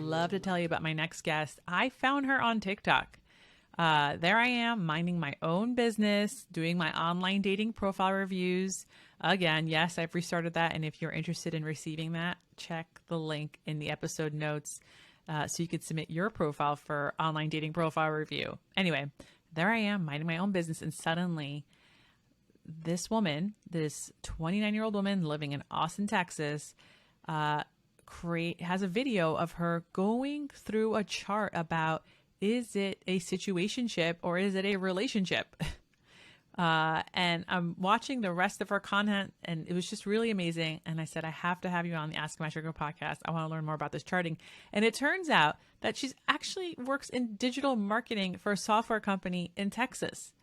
love to tell you about my next guest. I found her on TikTok. There I am, minding my own business, doing my online dating profile reviews. Again, yes, I've restarted that. And if you're interested in receiving that, check the link in the episode notes so you could submit your profile for online dating profile review. Anyway, there I am, minding my own business. And suddenly, this woman, this 29-year-old woman living in Austin, Texas, has a video of her going through a chart about, is it a situationship or is it a relationship? And I'm watching the rest of her content, and it was just really amazing. And I said, I have to have you on the Ask a Matchmaker podcast. I want to learn more about this charting. And it turns out that she's actually works in digital marketing for a software company in Texas.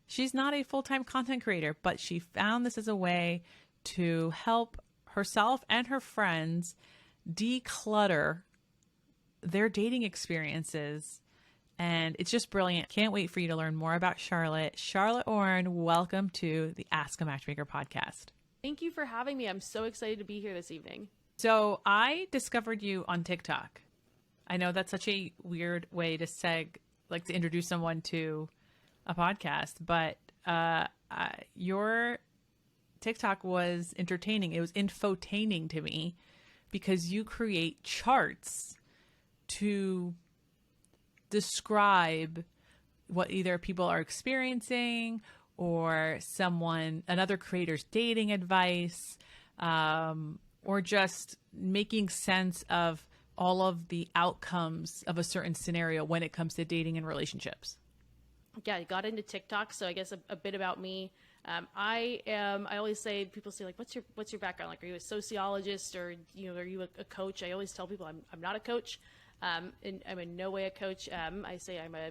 She's not a full-time content creator, but she found this as a way to help herself and her friends declutter their dating experiences. And it's just brilliant. Can't wait for you to learn more about Charlotte. Charlotte Orn, welcome to the Ask a Matchmaker podcast. Thank you for having me. I'm so excited to be here this evening. So I discovered you on TikTok. I know that's such a weird way to to introduce someone to a podcast, but your TikTok was entertaining. It was infotaining to me because you create charts to describe what either people are experiencing or another creator's dating advice, or just making sense of all of the outcomes of a certain scenario when it comes to dating and relationships. Yeah, I got into TikTok, so I guess a bit about me. I always say, people say, like, what's your background? Like, are you a sociologist or, are you a coach? I always tell people I'm not a coach. And I'm in no way a coach. I say I'm a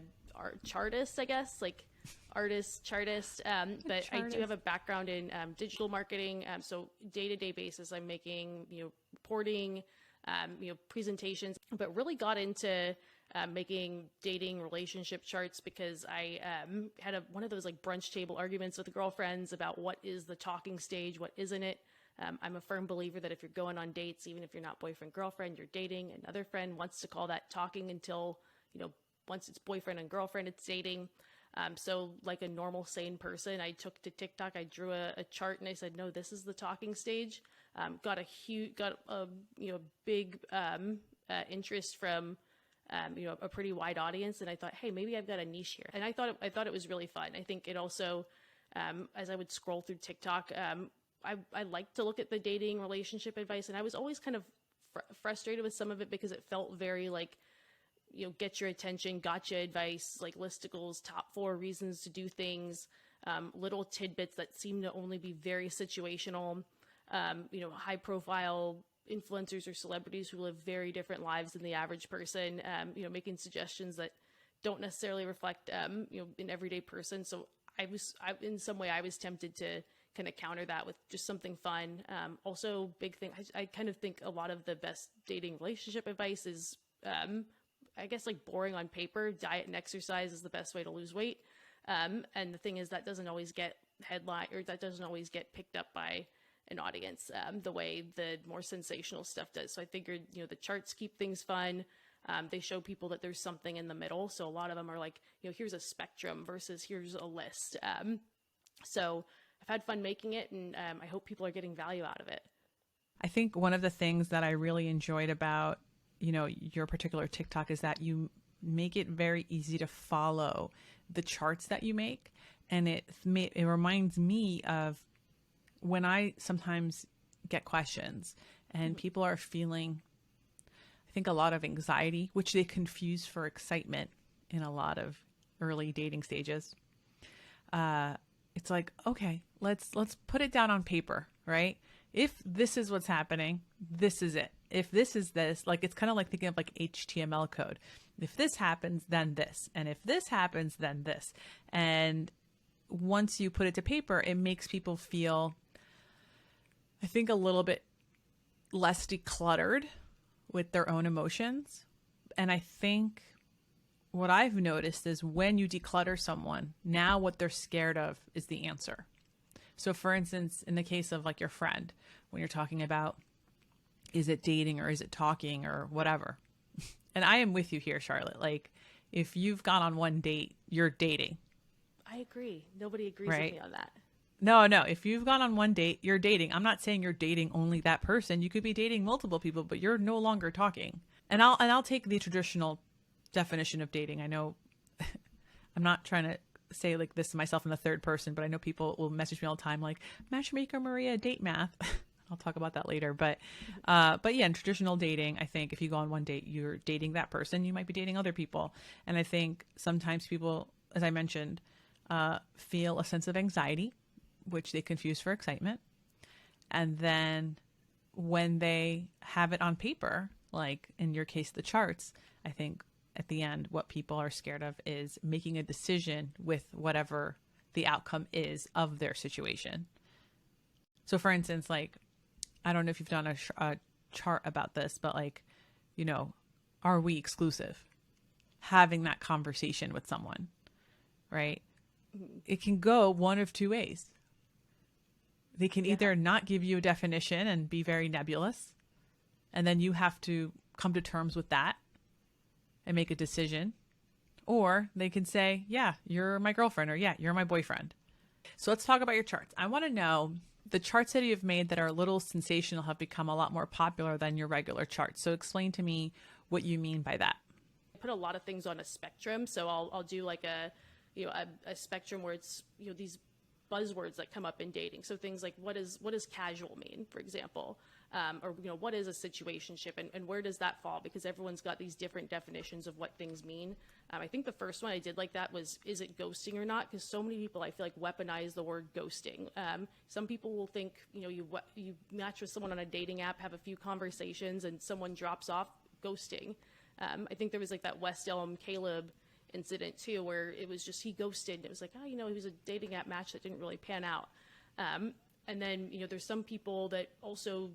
chartist, I guess, like artist, chartist. But I do have a background in digital marketing. So day-to-day basis, I'm making, reporting, presentations, but really got into making dating relationship charts because I had one of those like brunch table arguments with girlfriends about what is the talking stage, what isn't it. I'm a firm believer that if you're going on dates, even if you're not boyfriend, girlfriend, you're dating, another friend wants to call that talking until, once it's boyfriend and girlfriend, it's dating. So like a normal, sane person, I took to TikTok, I drew a chart and I said, no, this is the talking stage. Got a big interest from, a pretty wide audience. And I thought, hey, maybe I've got a niche here. And I thought it was really fun. I think it also, as I would scroll through TikTok, I like to look at the dating relationship advice, and I was always kind of frustrated with some of it because it felt very like, get your attention, gotcha advice, like listicles, top 4 reasons to do things, little tidbits that seem to only be very situational, high profile influencers or celebrities who live very different lives than the average person, making suggestions that don't necessarily reflect, an everyday person. So in some way I was tempted to kind of counter that with just something fun. Also, big thing, I kind of think a lot of the best dating relationship advice is, I guess, like boring on paper. Diet and exercise is the best way to lose weight. And the thing is, that doesn't always get that doesn't always get picked up by an audience the way the more sensational stuff does. So I figured, the charts keep things fun. They show people that there's something in the middle. So a lot of them are like, here's a spectrum versus here's a list. So I've had fun making it, and I hope people are getting value out of it. I think one of the things that I really enjoyed about, your particular TikTok is that you make it very easy to follow the charts that you make. And it reminds me of when I sometimes get questions and people are feeling, I think, a lot of anxiety, which they confuse for excitement in a lot of early dating stages. It's like, okay, let's put it down on paper, right? If this is what's happening, this is it. If this is this, like, it's kind of like thinking of like HTML code. If this happens, then this. And if this happens, then this. And once you put it to paper, it makes people feel, I think, a little bit less decluttered with their own emotions. And I think what I've noticed is when you declutter someone, now what they're scared of is the answer. So for instance, in the case of like your friend, when you're talking about, is it dating or is it talking or whatever, And I am with you here, Charlotte. Like, if you've gone on one date, you're dating, I agree. Nobody agrees with right? me on that. No, no. If you've gone on one date, you're dating. I'm not saying you're dating only that person. You could be dating multiple people, but you're no longer talking. And I'll take the traditional definition of dating. I know I'm not trying to say like this to myself in the third person, but I know people will message me all the time like Matchmaker Maria date math. I'll talk about that later. But yeah, in traditional dating, I think if you go on one date, you're dating that person. You might be dating other people. And I think sometimes people, as I mentioned, feel a sense of anxiety, which they confuse for excitement. And then when they have it on paper, like in your case, the charts, I think at the end, what people are scared of is making a decision with whatever the outcome is of their situation. So for instance, like, I don't know if you've done a chart about this, but like, are we exclusive? Having that conversation with someone, right? It can go one of two ways. They can either not give you a definition and be very nebulous, and then you have to come to terms with that and make a decision. Or they can say, yeah, you're my girlfriend, or yeah, you're my boyfriend. So let's talk about your charts. I want to know the charts that you've made that are a little sensational have become a lot more popular than your regular charts. So explain to me what you mean by that. I put a lot of things on a spectrum. So I'll do like a spectrum where it's, these buzzwords that come up in dating. So things like what does casual mean, for example? Or what is a situationship, and where does that fall? Because everyone's got these different definitions of what things mean. I think the first one I did like that was, is it ghosting or not? Because so many people, I feel like, weaponize the word ghosting. Some people will think, you match with someone on a dating app, have a few conversations, and someone drops off, ghosting. I think there was like that West Elm Caleb incident too, where it was just he ghosted. It was like, he was a dating app match that didn't really pan out. And then there's some people that also,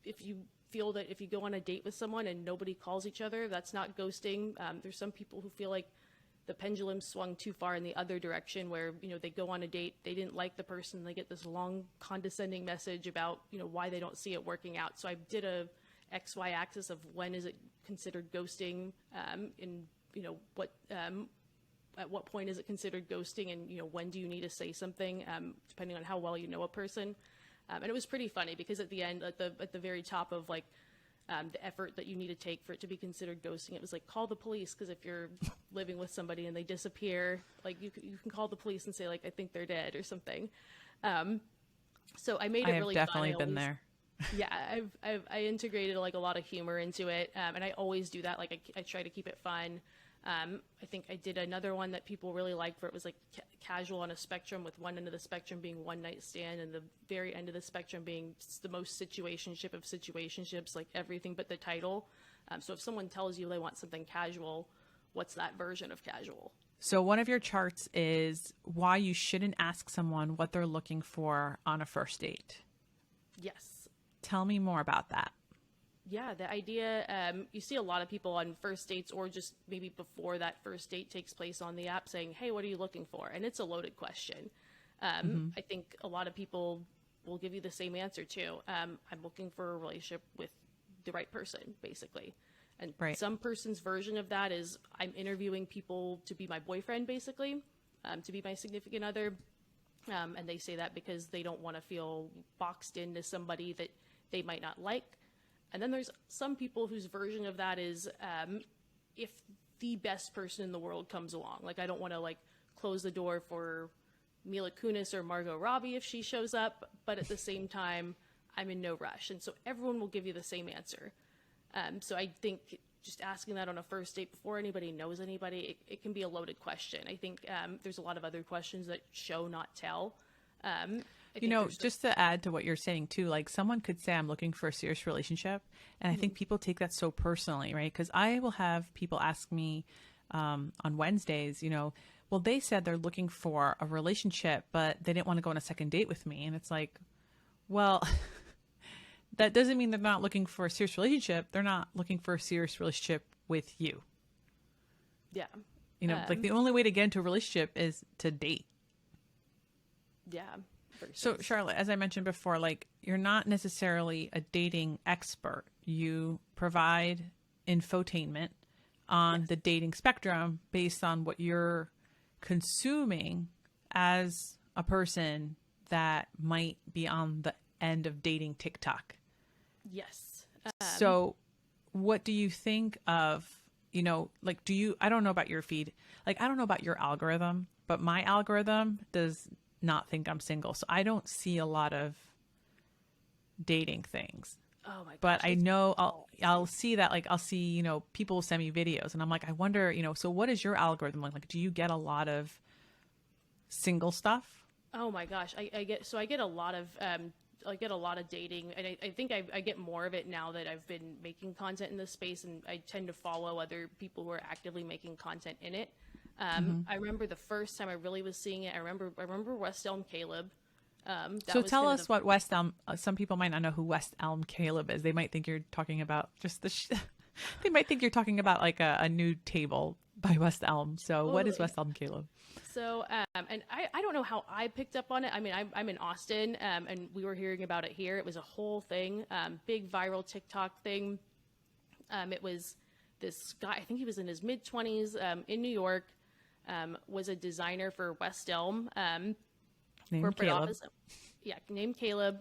if you feel that if you go on a date with someone and nobody calls each other, that's not ghosting. There's some people who feel like the pendulum swung too far in the other direction, where they go on a date, they didn't like the person, they get this long condescending message about why they don't see it working out. So I did a XY axis of when is it considered ghosting, and what at what point is it considered ghosting, and when do you need to say something, depending on how well you know a person. And it was pretty funny because at the end, at the very top of like the effort that you need to take for it to be considered ghosting, it was like, call the police, because if you're living with somebody and they disappear, like you can call the police and say like, I think they're dead or something. So I made it really fun. I've definitely been there. Yeah, I integrated like a lot of humor into it, and I always do that. Like I try to keep it fun. I think I did another one that people really liked, where it was like casual on a spectrum, with one end of the spectrum being one night stand and the very end of the spectrum being the most situationship of situationships, like everything but the title. So if someone tells you they want something casual, what's that version of casual? So one of your charts is why you shouldn't ask someone what they're looking for on a first date. Yes. Tell me more about that. Yeah, the idea, you see a lot of people on first dates, or just maybe before that first date takes place on the app, saying, hey, what are you looking for? And it's a loaded question. I think a lot of people will give you the same answer too. I'm looking for a relationship with the right person, basically. And some person's version of that is, I'm interviewing people to be my boyfriend, basically, to be my significant other. And they say that because they don't want to feel boxed into somebody that they might not like. And then there's some people whose version of that is, if the best person in the world comes along. Like, I don't want to like close the door for Mila Kunis or Margot Robbie if she shows up, but at the same time, I'm in no rush. And so everyone will give you the same answer. So I think just asking that on a first date before anybody knows anybody, it can be a loaded question. I think there's a lot of other questions that show, not tell. Just to add to what you're saying too, like someone could say, I'm looking for a serious relationship. And I think people take that so personally, right? Because I will have people ask me on Wednesdays, well, they said they're looking for a relationship, but they didn't want to go on a second date with me. And it's like, well, that doesn't mean they're not looking for a serious relationship. They're not looking for a serious relationship with you. Yeah. Like the only way to get into a relationship is to date. Yeah. So Charlotte, as I mentioned before, like you're not necessarily a dating expert. You provide infotainment on the dating spectrum based on what you're consuming as a person that might be on the end of dating TikTok. Yes. So what do you think of, like, I don't know about your feed. Like, I don't know about your algorithm, but my algorithm does not think I'm single. So I don't see a lot of dating things. Oh my gosh. But I know I'll see that, like, I'll see, people send me videos and I'm like, I wonder, so what is your algorithm like? Like, do you get a lot of single stuff? Oh my gosh, I get a lot of dating, and I think I get more of it now that I've been making content in this space, and I tend to follow other people who are actively making content in it. I remember the first time I really was seeing it. I remember West Elm Caleb. So tell us what West Elm. Some people might not know who West Elm Caleb is. They might think you're talking about just they might think you're talking about like a nude table by West Elm. So what is West Elm Caleb? So, and I don't know how I picked up on it. I mean, I'm in Austin, and we were hearing about it here. It was a whole thing, big viral TikTok thing. It was this guy, I think he was in his mid-20s, in New York, was a designer for West Elm, Named corporate Caleb. office. Yeah, named Caleb,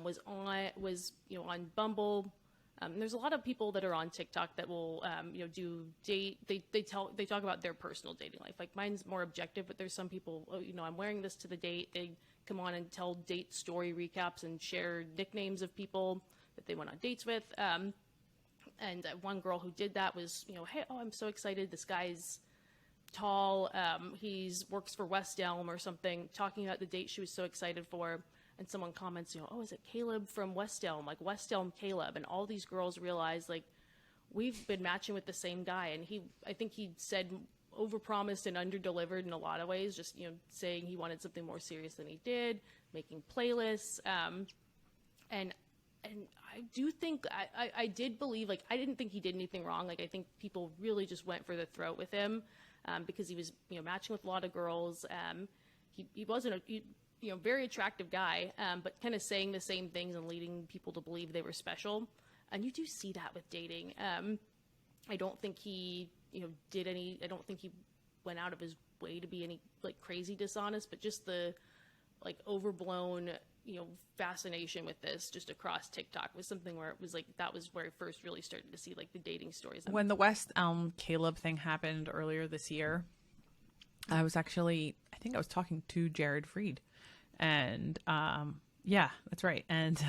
was on Bumble. There's a lot of people that are on TikTok that will, do date. They talk about their personal dating life. Like mine's more objective, but there's some people, I'm wearing this to the date. They come on and tell date story recaps and share nicknames of people that they went on dates with. And one girl who did that was, hey, I'm so excited. This guy's tall. He's works for West Elm or something, talking about the date she was so excited for. And someone comments, oh, is it Caleb from West Elm? Like West Elm Caleb. And all these girls realize, like, we've been matching with the same guy. And I think he said overpromised and underdelivered in a lot of ways, just, saying he wanted something more serious than he did, making playlists. And I do think, I did believe, like, I didn't think he did anything wrong. Like, I think people really just went for the throat with him, because he was, matching with a lot of girls. He wasn't very attractive guy, but kind of saying the same things and leading people to believe they were special. And you do see that with dating. I don't think he, I don't think he went out of his way to be any like crazy dishonest, but just the like overblown, fascination with this just across TikTok was something where it was like, that was where I first really started to see like the dating stories. When the West Elm Caleb thing happened earlier this year, I think I was talking to Jared Freed. And yeah, that's right. And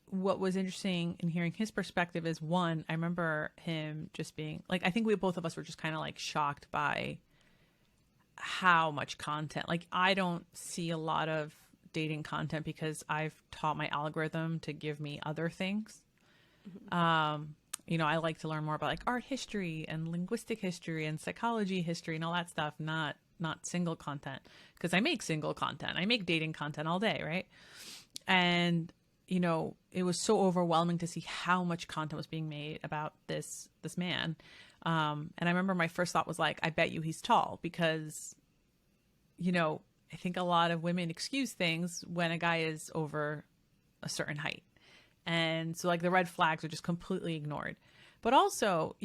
what was interesting in hearing his perspective is, one, I remember him just being like, I think both of us were just kind of like shocked by how much content. Like, I don't see a lot of dating content because I've taught my algorithm to give me other things. I like to learn more about like art history and linguistic history and psychology history and all that stuff, not single content, because I make single content. I make dating content all day, right? And it was so overwhelming to see how much content was being made about this man. And I remember my first thought was like, I bet you he's tall, because I think a lot of women excuse things when a guy is over a certain height. And so like the red flags are just completely ignored. But also,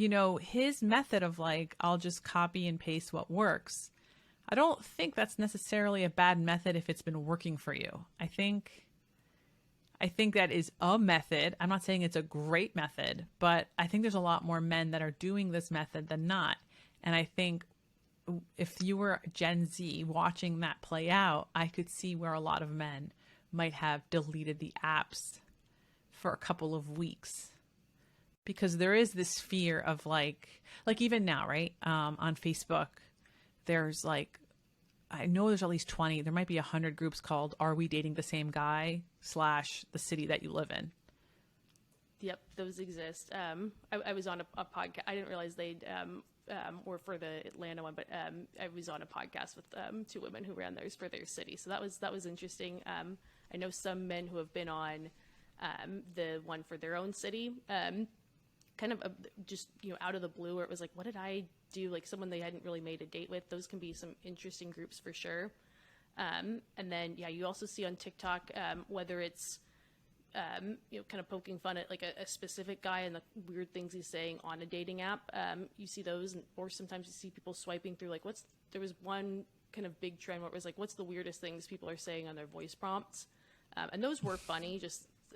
his method of like, I'll just copy and paste what works. I don't think that's necessarily a bad method if it's been working for you. I think that is a method. I'm not saying it's a great method, but I think there's a lot more men that are doing this method than not. And I think if you were Gen Z watching that play out, I could see where a lot of men might have deleted the apps for a couple of weeks, because there is this fear of like even now, right? On Facebook, there's like, I know there's at least 20, there might be 100 groups called "Are We Dating the Same Guy?" / the city that you live in. Yep, those exist. I was on a podcast. I didn't realize they'd were for the Atlanta one, but I was on a podcast with two women who ran theirs for their city. So that was interesting. I know some men who have been on the one for their own city, kind of just out of the blue, where it was like, what did I do? Like someone they hadn't really made a date with. Those can be some interesting groups for sure. And then you also see on TikTok, whether it's kind of poking fun at like a specific guy and the weird things he's saying on a dating app. You see those, or sometimes you see people swiping through like there was one kind of big trend where it was like, what's the weirdest things people are saying on their voice prompts? And those were funny.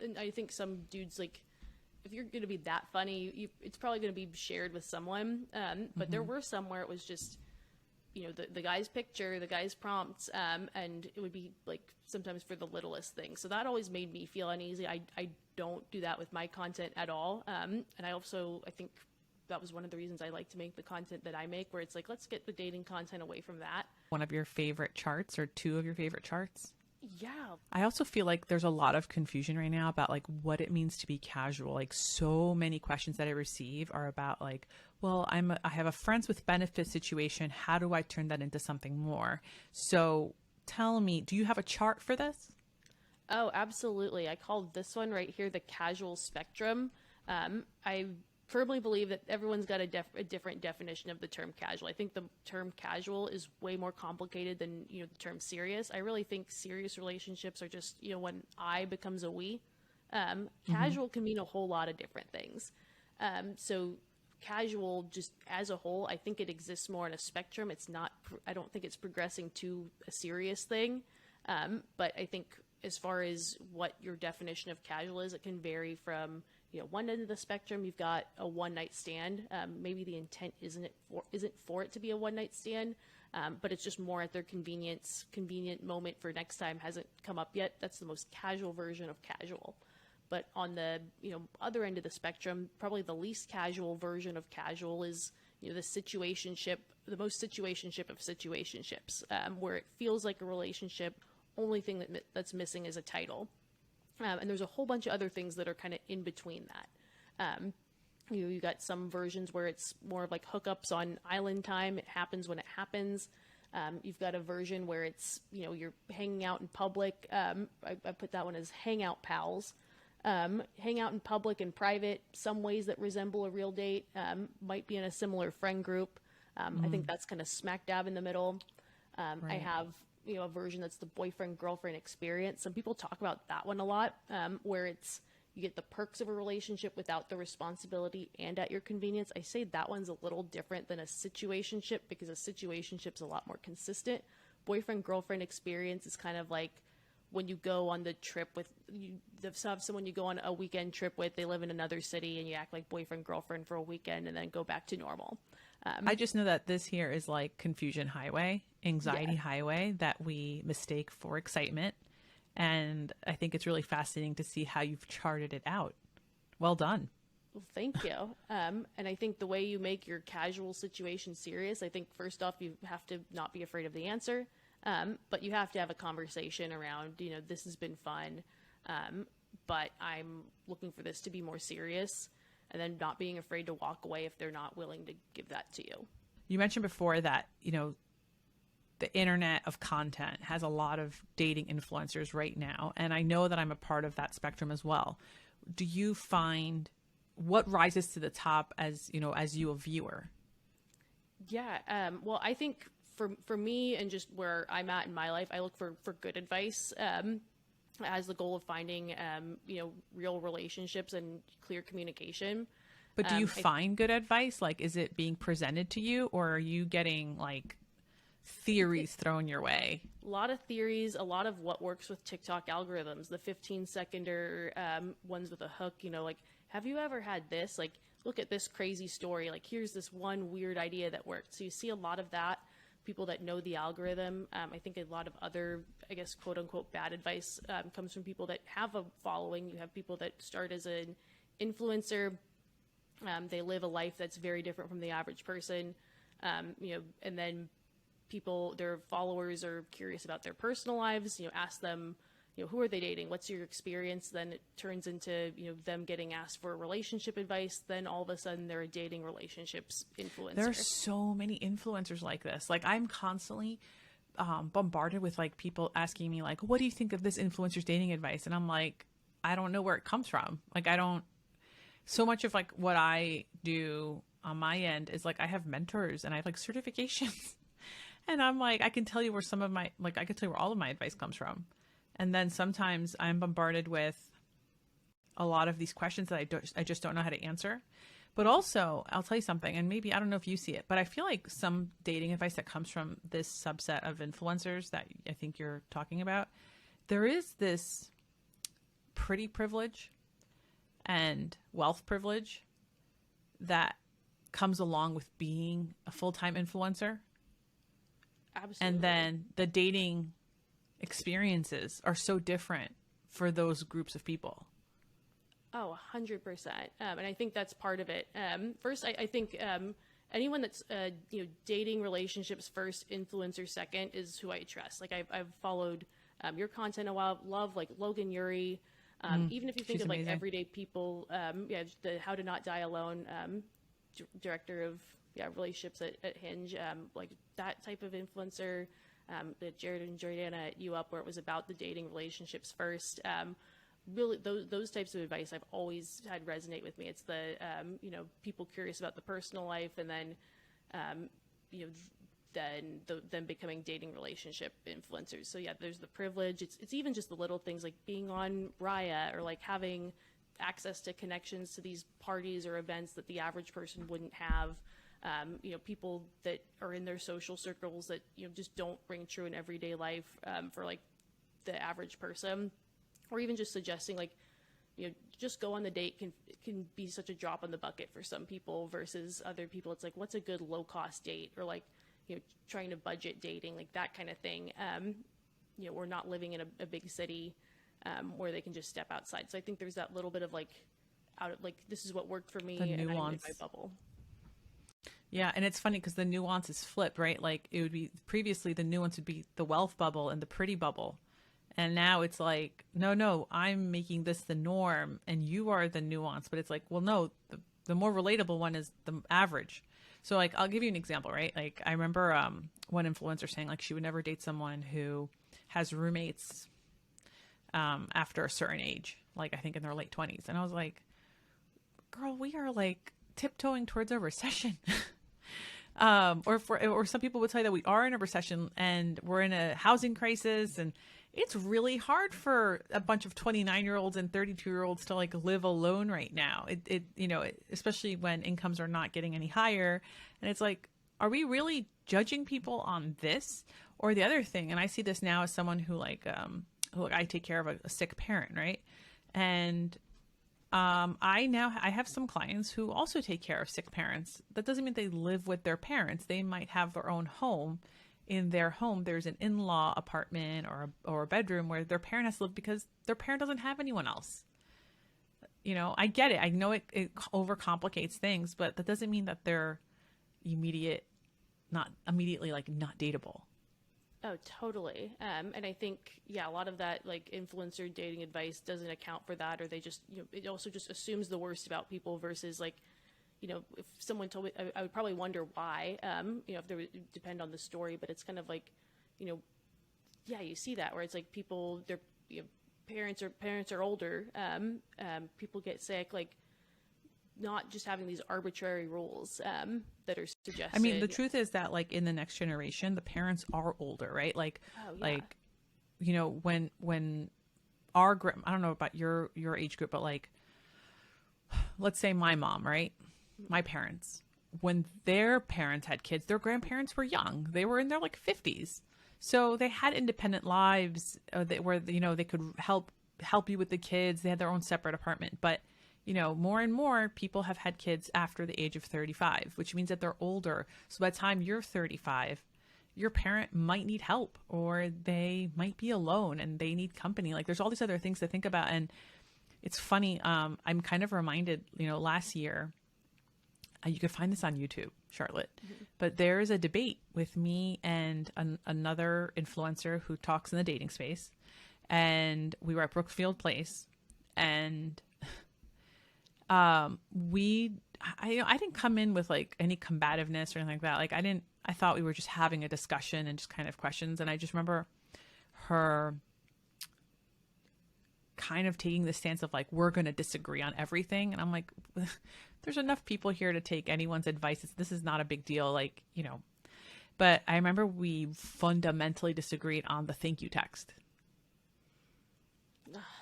And I think some dudes, like, if you're going to be that funny, it's probably going to be shared with someone. But there were some where it was just, the guy's picture, the guy's prompts, and it would be like sometimes for the littlest things. So that always made me feel uneasy. I don't do that with my content at all. And I think that was one of the reasons I like to make the content that I make, where it's like, let's get the dating content away from that. One of your favorite charts or two of your favorite charts? Yeah. I also feel like there's a lot of confusion right now about like what it means to be casual. Like so many questions that I receive are about like, well, I have a friends with benefits situation. How do I turn that into something more? So tell me, do you have a chart for this? Oh, absolutely. I called this one right here the casual spectrum. I firmly believe that everyone's got a different definition of the term casual. I think the term casual is way more complicated than, the term serious. I really think serious relationships are just, when I becomes a we. Casual can mean a whole lot of different things. So casual, just as a whole, I think it exists more on a spectrum. I don't think it's progressing to a serious thing. But I think as far as what your definition of casual is, it can vary from, one end of the spectrum, you've got a one night stand. Maybe the intent isn't for it to be a one night stand, but it's just more at their convenient moment for next time hasn't come up yet. That's the most casual version of casual. But on the other end of the spectrum, probably the least casual version of casual is the situationship, the most situationship of situationships, where it feels like a relationship. Only thing that's missing is a title. And there's a whole bunch of other things that are kind of in between that. You got some versions where it's more of like hookups on island time. It happens when it happens. You've got a version where it's, you're hanging out in public. I put that one as hangout pals. Hang out in public and private, some ways that resemble a real date, might be in a similar friend group. I think that's kind of smack dab in the middle. Right. I have, a version that's the boyfriend-girlfriend experience. Some people talk about that one a lot, where it's, you get the perks of a relationship without the responsibility and at your convenience. I say that one's a little different than a situationship because a situationship's a lot more consistent. Boyfriend-girlfriend experience is kind of like when you go on the trip with, you have someone you go on a weekend trip with, they live in another city and you act like boyfriend-girlfriend for a weekend and then go back to normal. I just know that this here is like confusion highway, anxiety highway that we mistake for excitement. And I think it's really fascinating to see how you've charted it out. Well done. Well, thank you. And I think the way you make your casual situation serious, I think first off, you have to not be afraid of the answer. But you have to have a conversation around, this has been fun. But I'm looking for this to be more serious. And then not being afraid to walk away if they're not willing to give that to you. You mentioned before that, the internet of content has a lot of dating influencers right now. And I know that I'm a part of that spectrum as well. Do you find what rises to the top as you a viewer? Yeah. Well, I think for me and just where I'm at in my life, I look for good advice. As the goal of finding, real relationships and clear communication. But do you find good advice? Like, is it being presented to you or are you getting like theories thrown your way? A lot of theories, a lot of what works with TikTok algorithms, the 15-seconder ones with a hook, like, have you ever had this? Like, look at this crazy story. Like, here's this one weird idea that worked. So you see a lot of that. People that know the algorithm. I think a lot of other, I guess, quote unquote, bad advice comes from people that have a following. You have people that start as an influencer. They live a life that's very different from the average person. And then their followers are curious about their personal lives, ask them, who are they dating? What's your experience? Then it turns into, them getting asked for relationship advice. Then all of a sudden they're a dating relationships influencer. There are so many influencers like this. Like I'm constantly bombarded with like people asking me like, what do you think of this influencer's dating advice? And I'm like, I don't know where it comes from. Like so much of like what I do on my end is like, I have mentors and I have like certifications and I'm like, I can tell you where I can tell you where all of my advice comes from. And then sometimes I'm bombarded with a lot of these questions that I just don't know how to answer. But also, I'll tell you something, and maybe I don't know if you see it, but I feel like some dating advice that comes from this subset of influencers that I think you're talking about, there is this pretty privilege and wealth privilege that comes along with being a full-time influencer. Absolutely. And then the dating experiences are so different for those groups of people. Oh, 100%. And I think that's part of it. First, I think anyone that's dating relationships first, influencer second is who I trust. Like I've followed your content a while. Love like Logan Yuri. Even if you think She's of like amazing. everyday people, the How to Not Die Alone director of relationships at Hinge, like that type of influencer. The Jared and Jordana at You Up, where it was about the dating relationships first. Really, those types of advice I've always had resonate with me. It's the people curious about the personal life, and then then becoming dating relationship influencers. So yeah, there's the privilege. It's even just the little things like being on Raya, or like having access to connections to these parties or events that the average person wouldn't have. People that are in their social circles that just don't ring true in everyday life for like the average person, or even just suggesting like just go on the date can be such a drop in the bucket for some people versus other people. It's like, what's a good low cost date, or like trying to budget dating, like that kind of thing. We're not living in a big city where they can just step outside. So I think there's that little bit of like this is what worked for me, and I'm in my bubble. Yeah, and it's funny because the nuance is flipped, right? Like it would be previously the nuance would be the wealth bubble and the pretty bubble. And now it's like, no, I'm making this the norm and you are the nuance. But it's like, well, no, the more relatable one is the average. So like, I'll give you an example, right? Like I remember one influencer saying like she would never date someone who has roommates after a certain age, like I think in their late 20s. And I was like, girl, we are like tiptoeing towards a recession. Or some people would tell you that we are in a recession and we're in a housing crisis, and it's really hard for a bunch of 29-year-olds and 32-year-olds to like live alone right now. Especially when incomes are not getting any higher. And it's like, are we really judging people on this or the other thing? And I see this now as someone who who I take care of a sick parent, right? And I have some clients who also take care of sick parents. That doesn't mean they live with their parents. They might have their own home. In their home, there's an in-law apartment or a bedroom where their parent has to live because their parent doesn't have anyone else. I get it. I know it overcomplicates things, but that doesn't mean that they're not immediately like not dateable. Oh, totally. And I think, a lot of that like influencer dating advice doesn't account for that, or they just, it also just assumes the worst about people versus like, if someone told me, I would probably wonder why, if there would depend on the story, but it's kind of like, you see that where it's like people, their parents are older, people get sick, like not just having these arbitrary rules that are suggested. I mean, the truth is that like in the next generation, the parents are older, right? Like, when our I don't know about your age group, but like, let's say my mom, right? My parents, when their parents had kids, their grandparents were young. They were in their like 50s. So they had independent lives where, they could help you with the kids. They had their own separate apartment. But, more and more people have had kids after the age of 35, which means that they're older. So by the time you're 35, your parent might need help, or they might be alone and they need company. Like there's all these other things to think about. And it's funny. I'm kind of reminded, last year, you could find this on YouTube, Charlotte, but there is a debate with me and another influencer who talks in the dating space. And we were at Brookfield Place, and I didn't come in with like any combativeness or anything like that. Like I thought we were just having a discussion and just kind of questions. And I just remember her kind of taking the stance of like, we're going to disagree on everything. And I'm like, there's enough people here to take anyone's advice. This is not a big deal. Like, but I remember we fundamentally disagreed on the thank you text.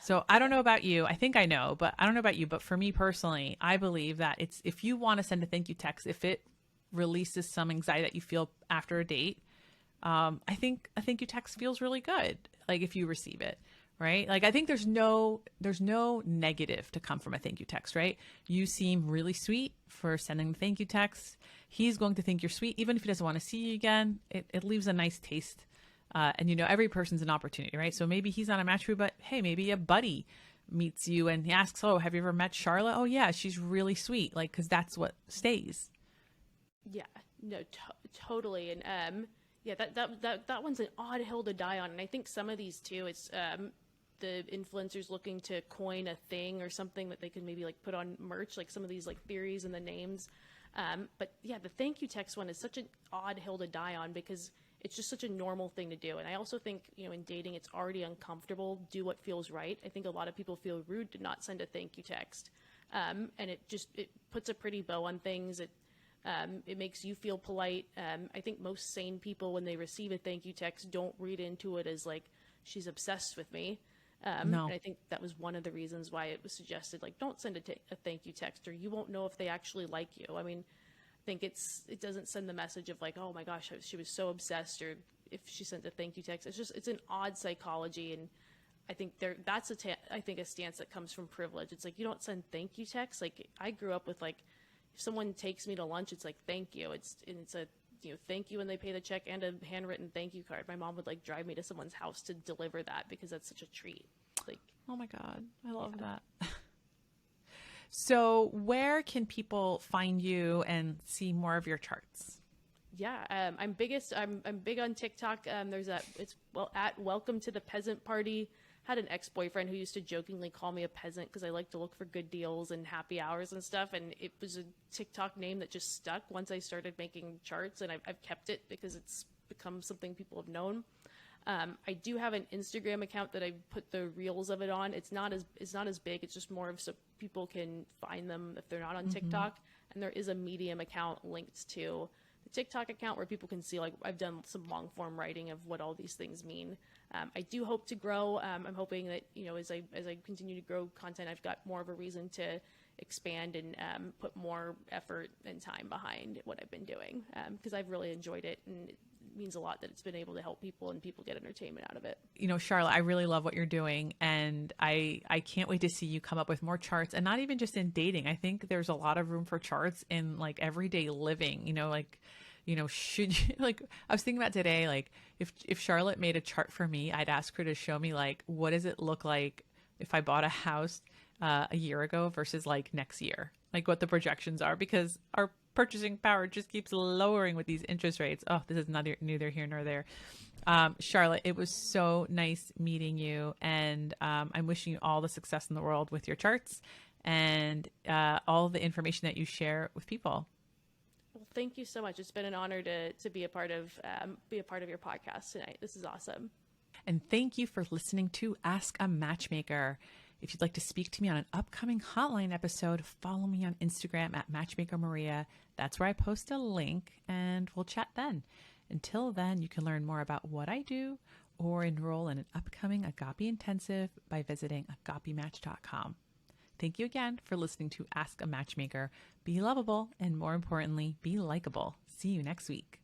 So I don't know about you. I think I know, but I don't know about you. But for me personally, I believe that it's if you want to send a thank you text, if it releases some anxiety that you feel after a date, I think a thank you text feels really good. Like if you receive it, right? Like I think there's no negative to come from a thank you text, right? You seem really sweet for sending the thank you text. He's going to think you're sweet, even if he doesn't want to see you again. It leaves a nice taste. And every person's an opportunity, right? So maybe he's not a match for you, but hey, maybe a buddy meets you and he asks, "Oh, have you ever met Charlotte?" "Oh yeah, she's really sweet." Like, because that's what stays. Yeah, no, totally. And yeah, that one's an odd hill to die on. And I think some of these too, it's the influencers looking to coin a thing or something that they could maybe like put on merch, like some of these like theories and the names. But yeah, the thank you text one is such an odd hill to die on because it's just such a normal thing to do. And I also think, in dating, it's already uncomfortable. Do what feels right. I think a lot of people feel rude to not send a thank you text. And it puts a pretty bow on things. It makes you feel polite. I think most sane people, when they receive a thank you text, don't read into it as like, she's obsessed with me. No. And I think that was one of the reasons why it was suggested, like, don't send a thank you text, or you won't know if they actually like you. I mean, I think it doesn't send the message of like, oh my gosh, she was so obsessed, or if she sent a thank you text. It's an odd psychology, and I think that's a stance that comes from privilege. It's like, you don't send thank you texts. Like, I grew up with like, if someone takes me to lunch, it's like, thank you. It's a thank you when they pay the check and a handwritten thank you card. My mom would like drive me to someone's house to deliver that because that's such a treat. Like, Oh my God, I love that. So where can people find you and see more of your charts? yeah, I'm big on TikTok. At Welcome to the Peasant Party. Had an ex-boyfriend who used to jokingly call me a peasant because I like to look for good deals and happy hours and stuff. And it was a TikTok name that just stuck once I started making charts, and I've kept it because it's become something people have known. I do have an Instagram account that I put the reels of it on. It's not as big. It's just more of so people can find them if they're not on TikTok. And there is a Medium account linked to the TikTok account where people can see, like, I've done some long form writing of what all these things mean. I do hope to grow. I'm hoping that, as I continue to grow content, I've got more of a reason to expand and put more effort and time behind what I've been doing, because I've really enjoyed it, and it means a lot that it's been able to help people and people get entertainment out of it. Charlotte, I really love what you're doing, and I can't wait to see you come up with more charts, and not even just in dating. I think there's a lot of room for charts in like everyday living, should you, like, I was thinking about today, like if Charlotte made a chart for me, I'd ask her to show me, like, what does it look like if I bought a house a year ago versus like next year, like what the projections are, because our purchasing power just keeps lowering with these interest rates. Oh, this is neither here nor there. Charlotte, it was so nice meeting you, and I'm wishing you all the success in the world with your charts and all the information that you share with people. Well, thank you so much. It's been an honor to be a part of your podcast tonight. This is awesome. And thank you for listening to Ask a Matchmaker. If you'd like to speak to me on an upcoming hotline episode, follow me on Instagram at Matchmaker Maria. That's where I post a link, and we'll chat then. Until then, you can learn more about what I do or enroll in an upcoming Agape Intensive by visiting agapematch.com. Thank you again for listening to Ask a Matchmaker. Be lovable, and more importantly, be likable. See you next week.